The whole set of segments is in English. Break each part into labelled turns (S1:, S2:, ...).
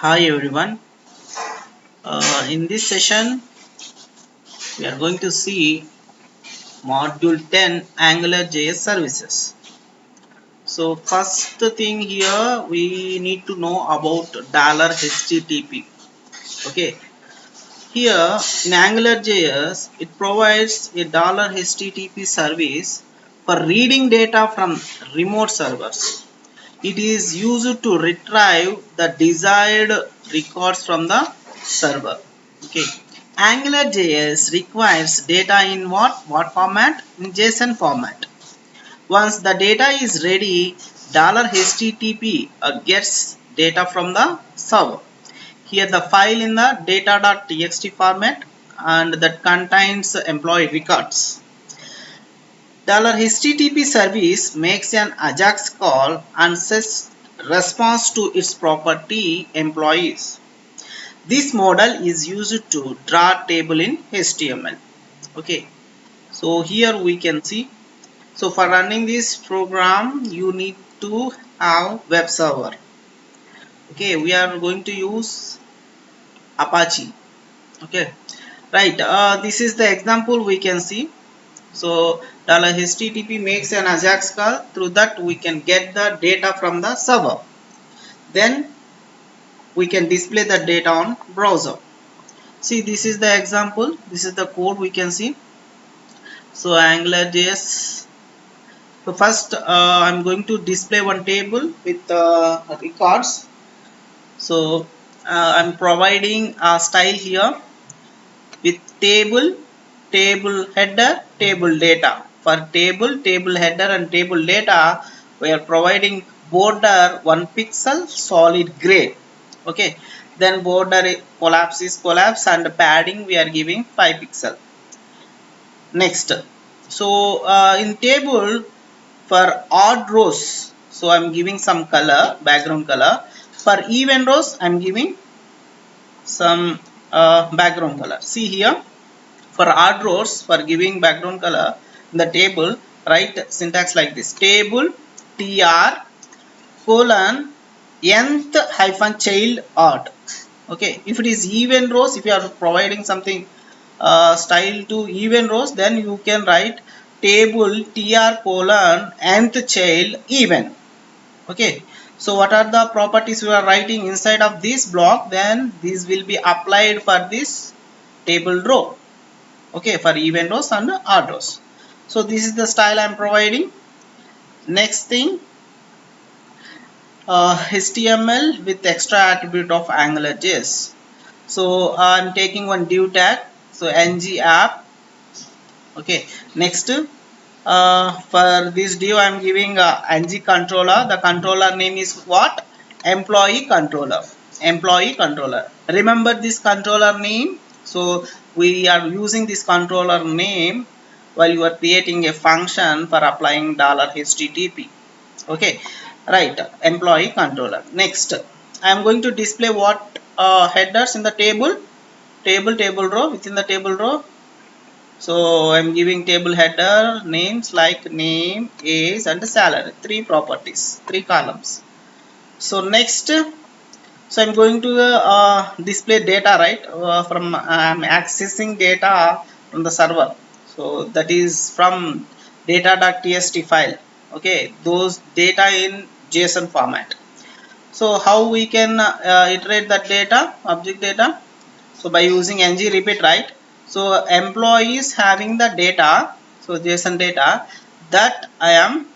S1: Hi everyone. In this session, we are going to see Module 10 AngularJS services. So first thing here, we need to know about $HTTP. Okay. Here in AngularJS, it provides a $HTTP service for reading data from remote servers. It is used to retrieve the desired records from the server. Okay. AngularJS requires data in what format? In JSON format. Once the data is ready, $HTTP gets data from the server. Here the file in the data.txt format and that contains employee records. $HTTP service makes an Ajax call and sets response to its property employees. This model is used to draw table in HTML. Okay, so here we can see. So for running this program, you need to have web server. Okay, we are going to use Apache. Okay, right. This is the example we can see. So $HTTP makes an Ajax call. Through that we can get the data from the server. Then we can display the data on browser. See, this is the example. This is the code we can see. So AngularJS. So first I'm going to display one table with records. So I'm providing a style here with table header, table data. For table header and table data, we are providing border 1 pixel solid gray. Okay, then border collapse and padding we are giving 5 pixel. Next, so in table for odd rows, so I'm giving some color, background color. For even rows, I'm giving some background color. See here, for odd rows, for giving background color in the table, write syntax like this: table tr colon nth hyphen child odd. Okay, if it is even rows, if you are providing something style to even rows, then you can write table tr colon nth child even. Okay, so what are the properties we are writing inside of this block? Then this will be applied for this table row. Okay, for even rows and odd rows. So this is the style I am providing. Next thing, HTML with extra attribute of AngularJS. So I'm taking one div tag, so ng app. Okay, next, for this div I'm giving ng controller. The controller name is what? Employee controller. Employee controller, remember this controller name. So we are using this controller name while you are creating a function for applying $HTTP. Okay, right, employee controller. Next, I am going to display what headers in the table row. Within the table row, so I'm giving table header names like name, age and salary. Three properties, three columns. So next, so I'm going to display data, right? From I'm accessing data from the server. So that is from data.txt file. Okay, those data in JSON format. So how we can iterate that data, object data? So by using ng repeat, right? So employees having the data, so JSON data, that I am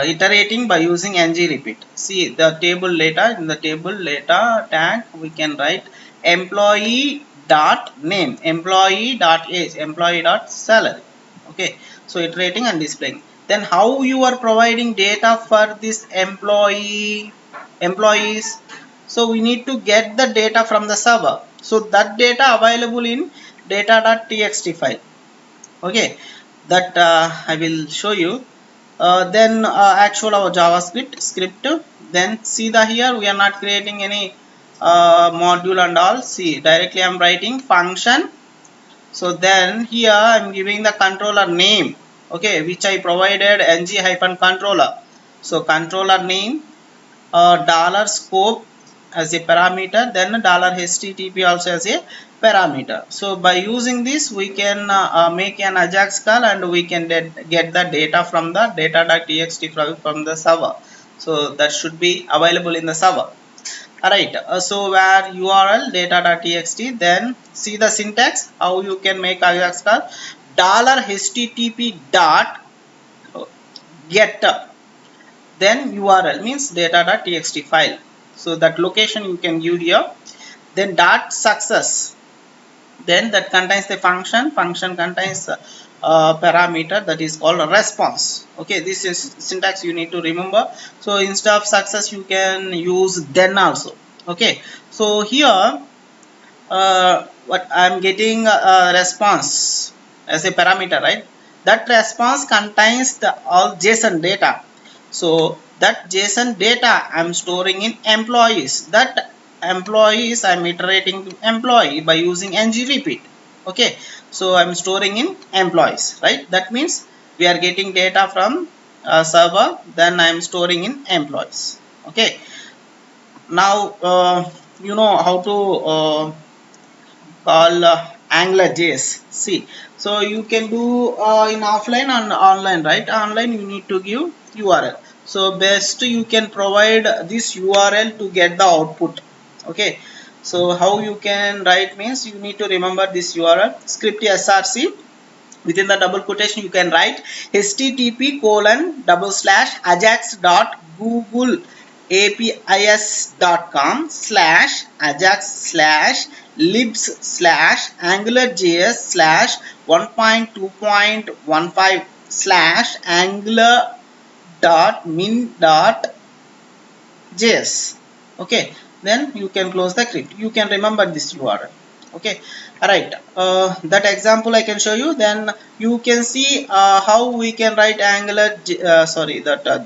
S1: iterating by using ng repeat. See the table data, in the table data tag we can write employee dot name, employee dot age, employee dot salary. Okay, so iterating and displaying. Then how you are providing data for this employees? So we need to get the data from the server. So that data available in data.txt file. Okay, that I will show you. Then actual our JavaScript script. Then see the here we are not creating any module and all. See, directly I am writing function. So then here I am giving the controller name, okay, which I provided ng hyphen controller. So controller name, dollar scope as a parameter, then $http also as a parameter. So by using this we can make an Ajax call and we can get the data from the data.txt from the server. So that should be available in the server. Alright, so where URL data.txt, then see the syntax how you can make Ajax call. $http dot get, then URL means data.txt file. So that location you can give here. Then dot success, then that contains the function contains parameter that is called a response. Okay, this is syntax you need to remember. So instead of success you can use then also. Okay, so here what I'm getting a response as a parameter, right? That response contains the all JSON data. So that JSON data I'm storing in employees. That employees I'm iterating to employee by using ng repeat. Okay, so I'm storing in employees, right? That means we are getting data from server, then I'm storing in employees. Okay, now you know how to called AngularJS. See, so you can do in offline and online, right? Online you need to give URL. So best you can provide this URL to get the output. Okay. So how you can write means you need to remember this URL script src. Within the double quotation you can write http://ajax.google.api/libs/angular.js/1.2.15/angular.min.js. Okay, then you can close the script. You can remember this URL. Okay, all right, that example I can show you. Then you can see how we can write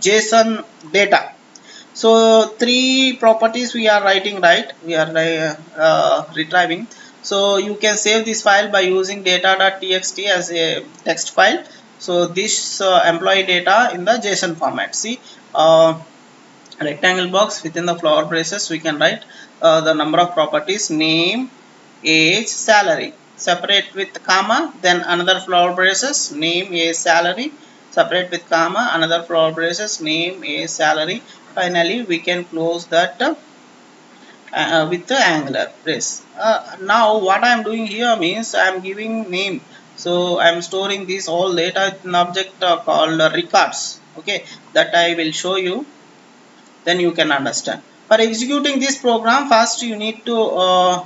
S1: JSON data. So three properties we are writing, right? We are retrieving. So you can save this file by using data.txt as a text file. So this employee data in the JSON format. See, rectangle box within the flower braces we can write the number of properties, name, age, salary, separate with comma, then another flower braces, name, age, salary, separate with comma, another flower braces, name, age, salary. Finally we can close that with the angular brace. Now what I am doing here means I am giving name, so I am storing this all data in an object called records. Okay, that I will show you, then you can understand. For executing this program, first you need to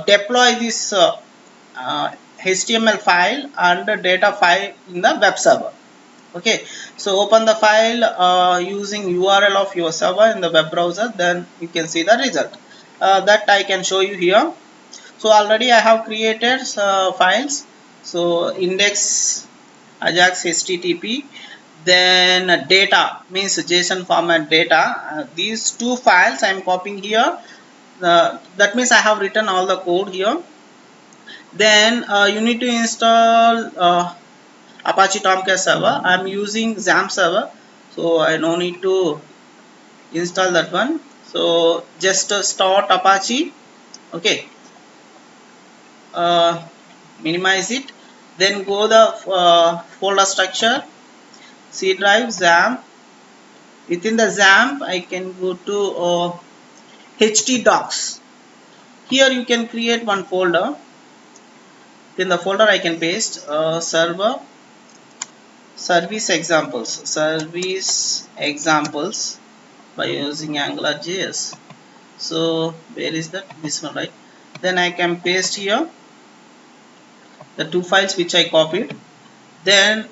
S1: deploy this HTML file and data file in the web server. Okay, so open the file using URL of your server in the web browser, then you can see the result that I can show you here. So already I have created files. So index Ajax HTTP, then data means JSON format data. These two files I am copying here. That means I have written all the code here. Then you need to install Apache Tomcat server. I am using XAMPP server, so I no need to install that one. So just start Apache. Okay, minimize it, then go the folder structure, C drive, XAMPP. Within the XAMPP I can go to htdocs. Here you can create one folder. In the folder I can paste server service examples by using AngularJS. So where is that? This one, right? Then I can paste here the two files which I copied. Then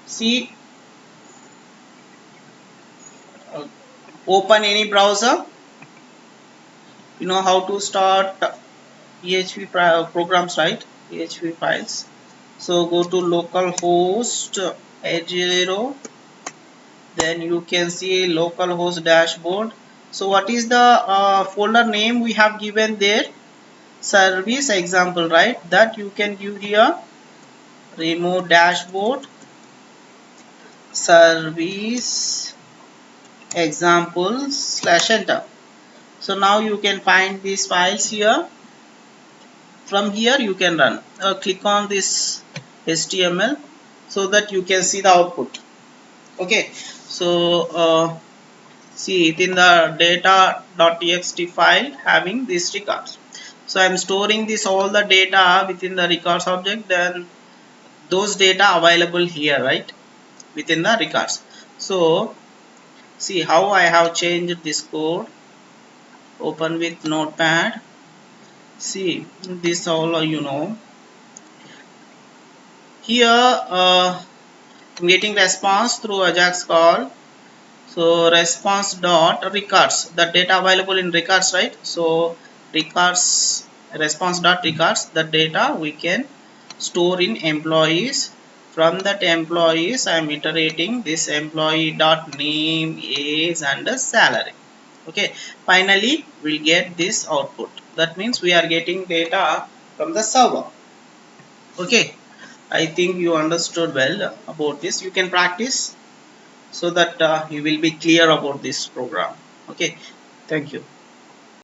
S1: see, open any browser. You know how to start PHP programs, right? PHP files. So go to localhost 80, then you can see localhost dashboard. So what is the folder name we have given there? Service example, right? That you can give here. Remove dashboard service example slash enter. So now you can find these files here. From here you can run. Click on this HTML so that you can see the output. Okay, so see it in the data.txt file having these records. So I'm storing this all the data within the records object, then those data available here, right, within the records. So see how I have changed this code. Open with notepad. See this all here I'm getting response through Ajax call. So response dot records, the data available in records, right? So records, response dot records, the data we can store in employees. From that employees I am iterating this employee dot name, age and salary. Okay, finally we'll get this output. That means we are getting data from the server. Okay, I think you understood well about this. You can practice so that you will be clear about this program. Okay, thank you.